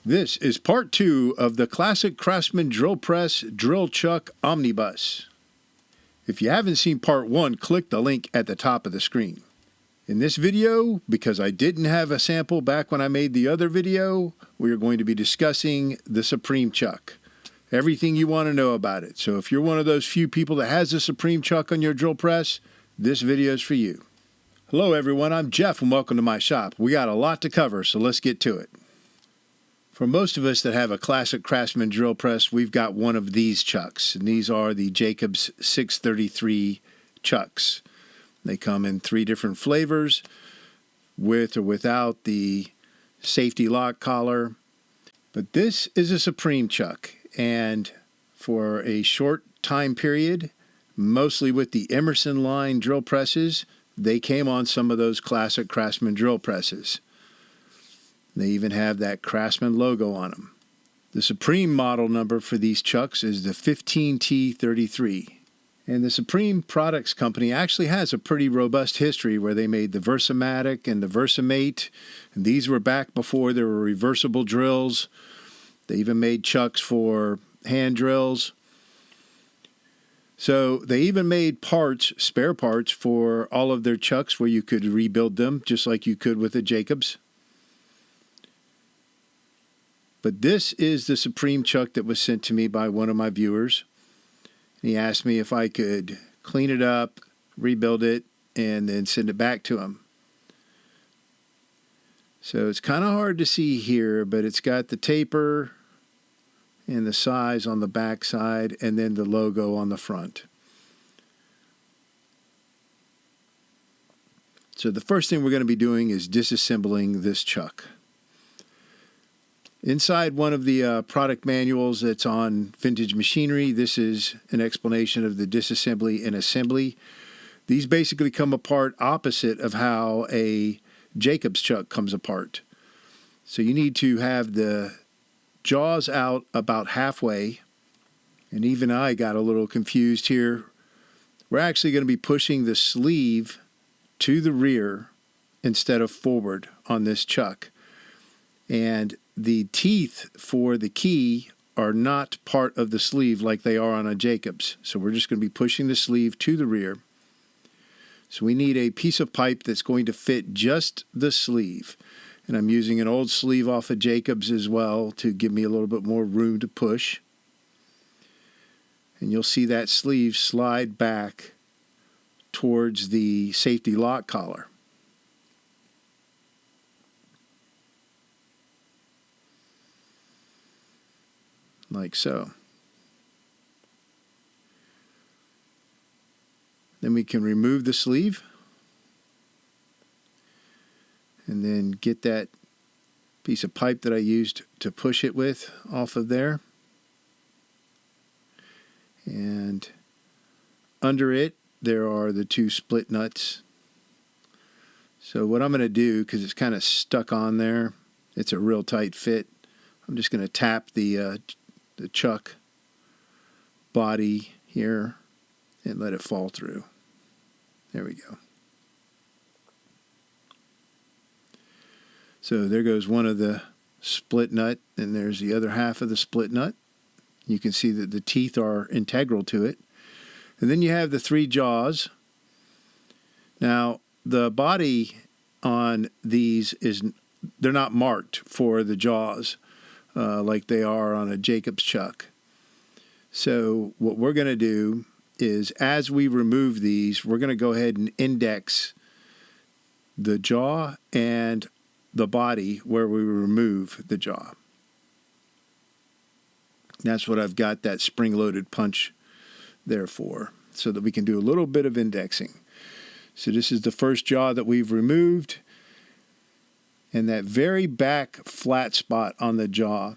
This is part 2 of the Classic Craftsman Drill Press Drill Chuck Omnibus. If you haven't seen part 1, click the link at the top of the screen. In this video, because I didn't have a sample back when I made the other video, we are going to be discussing the Supreme Chuck. Everything you want to know about it. So if you're one of those few people that has the Supreme Chuck on your drill press, this video is for you. Hello everyone, I'm Jeff and welcome to my shop. We got a lot to cover, so let's get to it. For most of us that have a Classic Craftsman drill press, we've got one of these chucks, and these are the Jacobs 633 chucks. They come in 3 different flavors, with or without the safety lock collar. But this is a Supreme chuck, and for a short time period, mostly with the Emerson line drill presses, they came on some of those Classic Craftsman drill presses. They even have that Craftsman logo on them. The Supreme model number for these chucks is the 15T33. And the Supreme Products Company actually has a pretty robust history where they made the Versamatic and the Versamate. And these were back before there were reversible drills. They even made chucks for hand drills. So they even made parts, spare parts, for all of their chucks where you could rebuild them just like you could with the Jacobs. But this is the Supreme chuck that was sent to me by one of my viewers. He asked me if I could clean it up, rebuild it, and then send it back to him. So it's kind of hard to see here, but it's got the taper and the size on the back side, and then the logo on the front. So the first thing we're going to be doing is disassembling this chuck. Inside one of the product manuals that's on Vintage Machinery, this is an explanation of the disassembly and assembly. These basically come apart opposite of how a Jacobs chuck comes apart. So you need to have the jaws out about halfway, and even I got a little confused here. We're actually going to be pushing the sleeve to the rear instead of forward on this chuck. And the teeth for the key are not part of the sleeve like they are on a Jacobs. So we're just going to be pushing the sleeve to the rear. So we need a piece of pipe that's going to fit just the sleeve. And I'm using an old sleeve off of Jacobs as well to give me a little bit more room to push. And you'll see that sleeve slide back towards the safety lock collar. Like so. Then we can remove the sleeve and then get that piece of pipe that I used to push it with off of there. And under it there are the 2 split nuts. So what I'm going to do, because it's kind of stuck on there, it's a real tight fit, I'm just going to tap the chuck body here and let it fall through. There we go. So there goes one of the split nut, and there's the other half of the split nut. You can see that the teeth are integral to it. And then you have the 3 jaws. Now, the body on these they're not marked for the jaws like they are on a Jacobs chuck. So what we're going to do is, as we remove these, we're going to go ahead and index the jaw and the body where we remove the jaw. That's what I've got that spring-loaded punch there for, so that we can do a little bit of indexing. So this is the first jaw that we've removed, and that very back flat spot on the jaw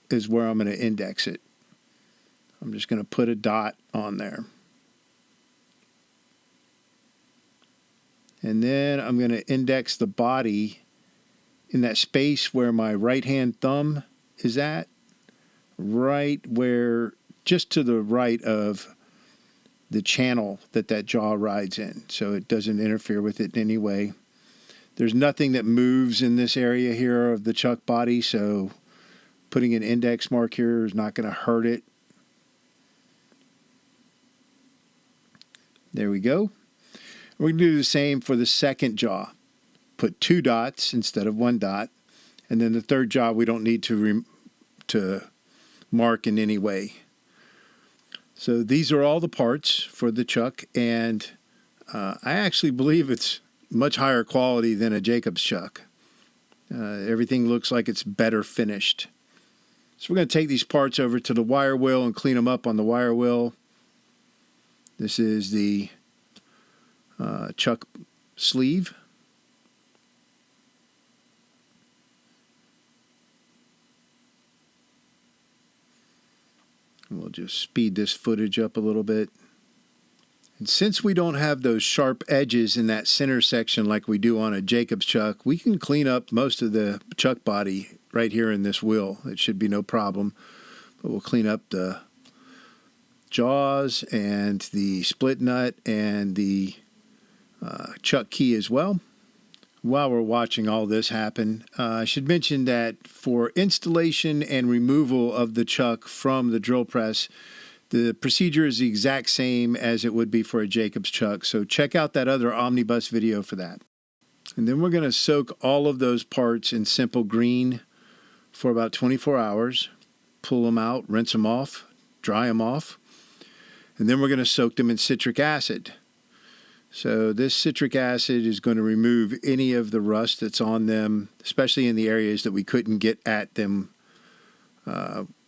is where I'm going to index it. I'm just going to put a dot on there. And then I'm going to index the body in that space where my right-hand thumb is at, right where, just to the right of the channel that jaw rides in, so it doesn't interfere with it in any way. There's nothing that moves in this area here of the chuck body, so Putting an index mark here is not going to hurt it. There we go. We're going to do the same for the second jaw. Put 2 dots instead of 1 dot. And then the third jaw we don't need to mark in any way. So these are all the parts for the chuck, and I actually believe it's much higher quality than a Jacobs chuck. Everything looks like it's better finished. So we're going to take these parts over to the wire wheel and clean them up on the wire wheel. This is the chuck sleeve. We'll just speed this footage up a little bit. And since we don't have those sharp edges in that center section like we do on a Jacobs chuck, we can clean up most of the chuck body right here in this wheel. It should be no problem. But we'll clean up the jaws and the split nut and the chuck key as well. While we're watching all this happen, I should mention that for installation and removal of the chuck from the drill press, the procedure is the exact same as it would be for a Jacobs chuck. So check out that other Omnibus video for that. And then we're going to soak all of those parts in simple green for about 24 hours. Pull them out, rinse them off, dry them off. And then we're going to soak them in citric acid. So this citric acid is going to remove any of the rust that's on them, especially in the areas that we couldn't get at them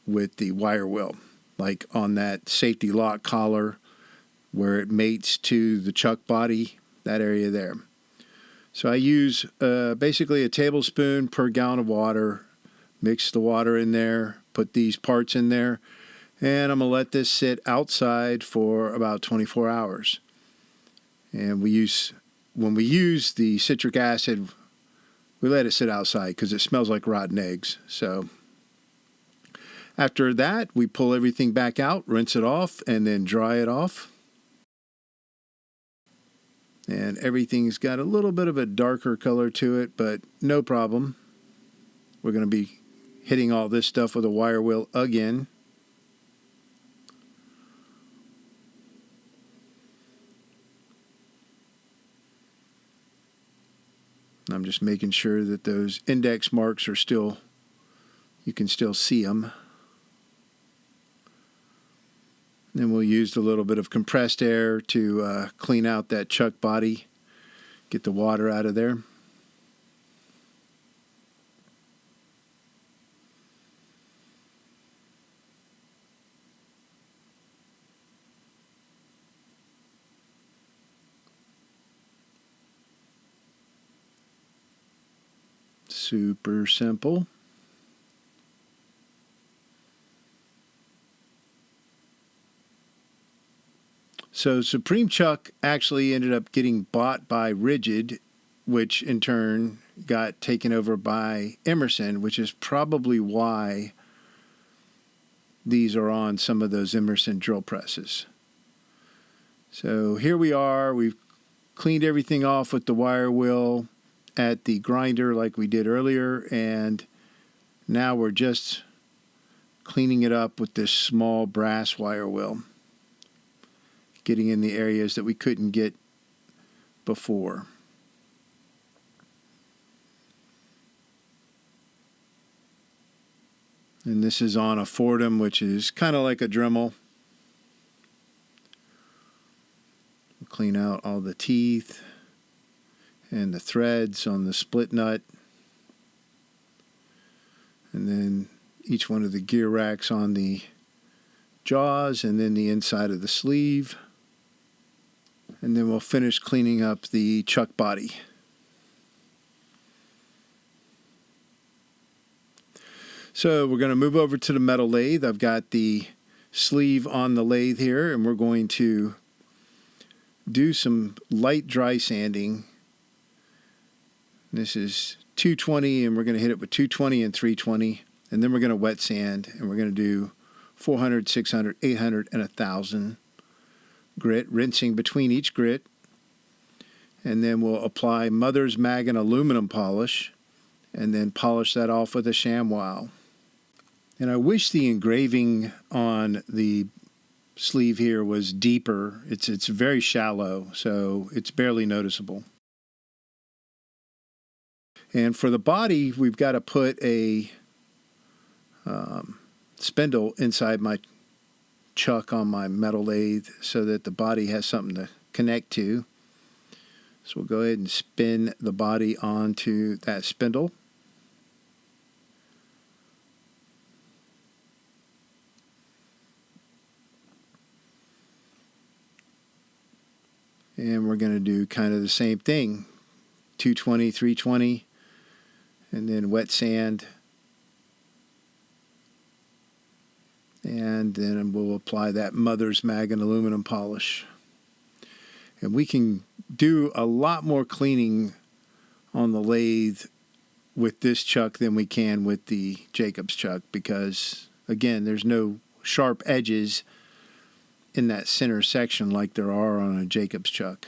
with the wire wheel, like on that safety lock collar where it mates to the chuck body, that area there. So I use basically a tablespoon per gallon of water, mix the water in there, put these parts in there, and I'm going to let this sit outside for about 24 hours. And when we use the citric acid, we let it sit outside because it smells like rotten eggs. So after that, we pull everything back out, rinse it off, and then dry it off. And everything's got a little bit of a darker color to it, but no problem. We're going to be hitting all this stuff with a wire wheel again. I'm just making sure that those index marks are still, you can still see them. Then we'll use a little bit of compressed air to clean out that chuck body, get the water out of there. Super simple. So Supreme Chuck actually ended up getting bought by Rigid, which in turn got taken over by Emerson, which is probably why these are on some of those Emerson drill presses. So here we are. We've cleaned everything off with the wire wheel at the grinder like we did earlier, and now we're just cleaning it up with this small brass wire wheel, getting in the areas that we couldn't get before. And this is on a Fordham, which is kind of like a Dremel. We'll clean out all the teeth and the threads on the split nut, and then each one of the gear racks on the jaws, and then the inside of the sleeve. And then we'll finish cleaning up the chuck body. So we're going to move over to the metal lathe. I've got the sleeve on the lathe here, and we're going to do some light dry sanding. This is 220, and we're going to hit it with 220 and 320. And then we're going to wet sand, and we're going to do 400, 600, 800, and 1,000 grit, rinsing between each grit. And then we'll apply Mother's Mag and aluminum polish, and then polish that off with a ShamWow. And I wish the engraving on the sleeve here was deeper. It's very shallow, so it's barely noticeable. And for the body, we've got to put a spindle inside my chuck on my metal lathe so that the body has something to connect to. So we'll go ahead and spin the body onto that spindle. And we're going to do kind of the same thing, 220, 320, and then wet sand. And then we'll apply that mother's mag and aluminum polish. And we can do a lot more cleaning on the lathe with this chuck than we can with the Jacobs chuck because, again, there's no sharp edges in that center section like there are on a Jacobs chuck.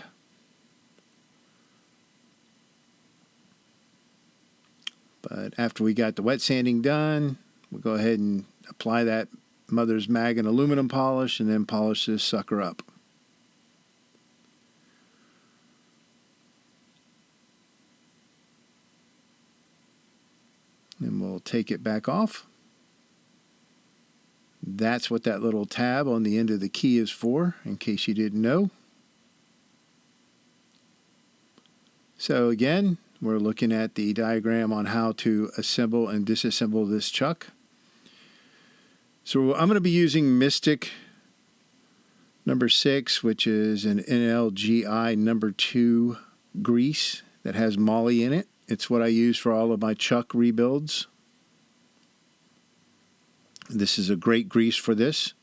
But after we got the wet sanding done, we'll go ahead and apply that mother's mag and aluminum polish and then polish this sucker up. And we'll take it back off. That's what that little tab on the end of the key is for, in case you didn't know. So again, we're looking at the diagram on how to assemble and disassemble this chuck. So I'm going to be using Mystic number 6, which is an NLGI number 2 grease that has moly in it. It's what I use for all of my chuck rebuilds. This is a great grease for this.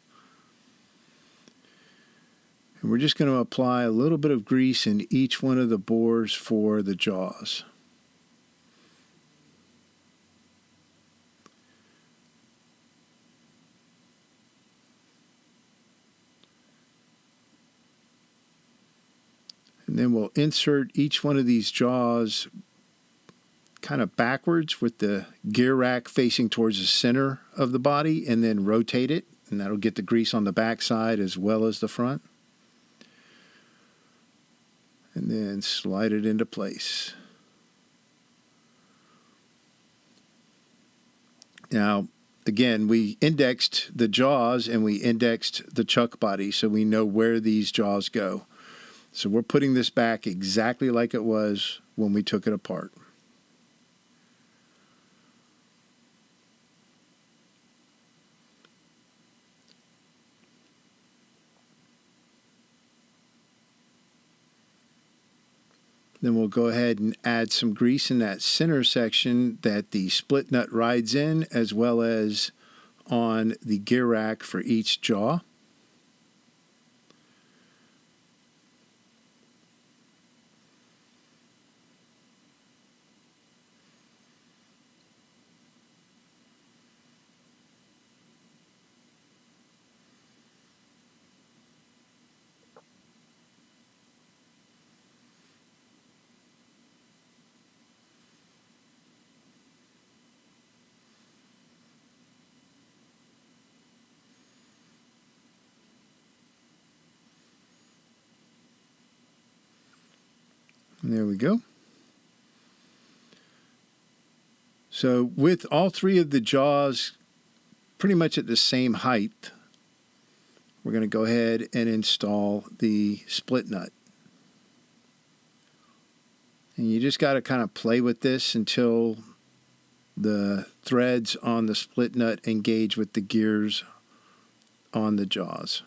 And we're just going to apply a little bit of grease in each one of the bores for the jaws. And then we'll insert each one of these jaws kind of backwards with the gear rack facing towards the center of the body and then rotate it, and that'll get the grease on the back side as well as the front. And then slide it into place. Now, again, we indexed the jaws and we indexed the chuck body so we know where these jaws go. So we're putting this back exactly like it was when we took it apart. Then we'll go ahead and add some grease in that center section that the split nut rides in, as well as on the gear rack for each jaw. And there we go. So with all three of the jaws pretty much at the same height, we're going to go ahead and install the split nut. And you just got to kind of play with this until the threads on the split nut engage with the gears on the jaws.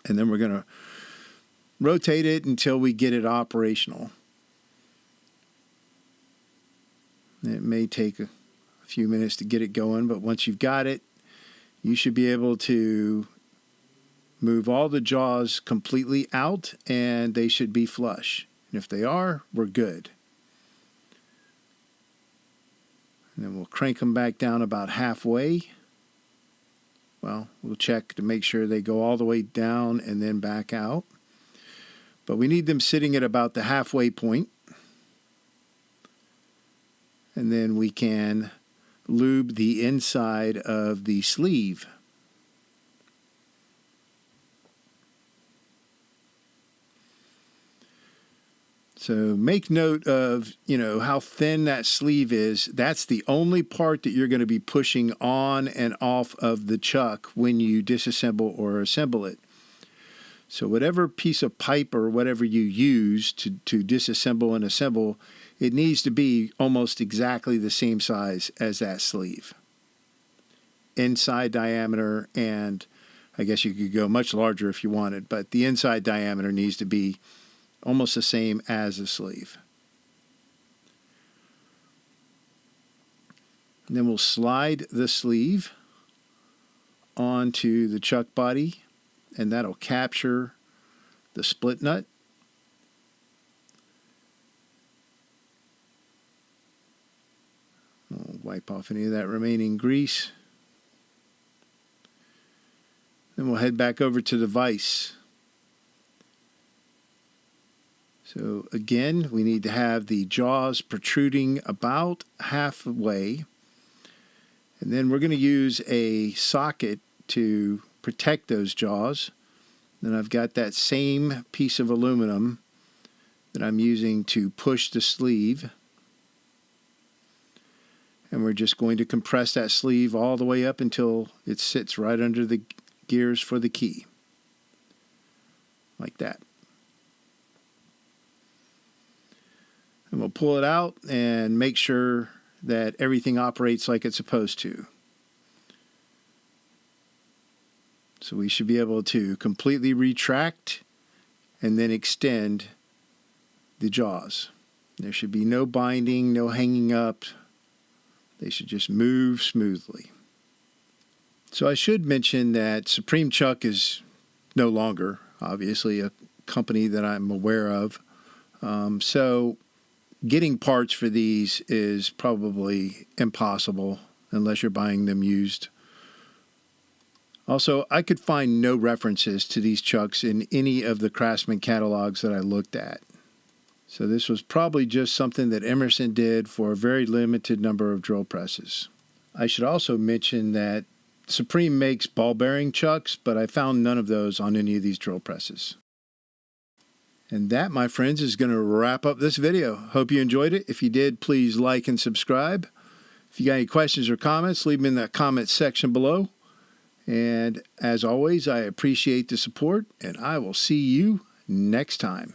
And then we're going to rotate it until we get it operational. It may take a few minutes to get it going, but once you've got it, you should be able to move all the jaws completely out and they should be flush. And if they are, we're good. And then we'll crank them back down about halfway. Well, we'll check to make sure they go all the way down and then back out. But we need them sitting at about the halfway point. And then we can lube the inside of the sleeve. So make note of, how thin that sleeve is. That's the only part that you're going to be pushing on and off of the chuck when you disassemble or assemble it. So whatever piece of pipe or whatever you use to disassemble and assemble, it needs to be almost exactly the same size as that sleeve. Inside diameter, and I guess you could go much larger if you wanted, but the inside diameter needs to be almost the same as the sleeve. And then we'll slide the sleeve onto the chuck body, and that'll capture the split nut. We'll wipe off any of that remaining grease. Then we'll head back over to the vise. So again, we need to have the jaws protruding about halfway. And then we're going to use a socket to protect those jaws. Then I've got that same piece of aluminum that I'm using to push the sleeve. And we're just going to compress that sleeve all the way up until it sits right under the gears for the key. Like that. And we'll pull it out and make sure that everything operates like it's supposed to. So we should be able to completely retract and then extend the jaws. There should be no binding, no hanging up. They should just move smoothly. So I should mention that Supreme Chuck is no longer, obviously, a company that I'm aware of. So getting parts for these is probably impossible unless you're buying them used. Also, I could find no references to these chucks in any of the Craftsman catalogs that I looked at. So this was probably just something that Emerson did for a very limited number of drill presses. I should also mention that Supreme makes ball bearing chucks, but I found none of those on any of these drill presses. And that, my friends, is going to wrap up this video. Hope you enjoyed it. If you did, please like and subscribe. If you got any questions or comments, leave them in the comments section below. And as always, I appreciate the support, and I will see you next time.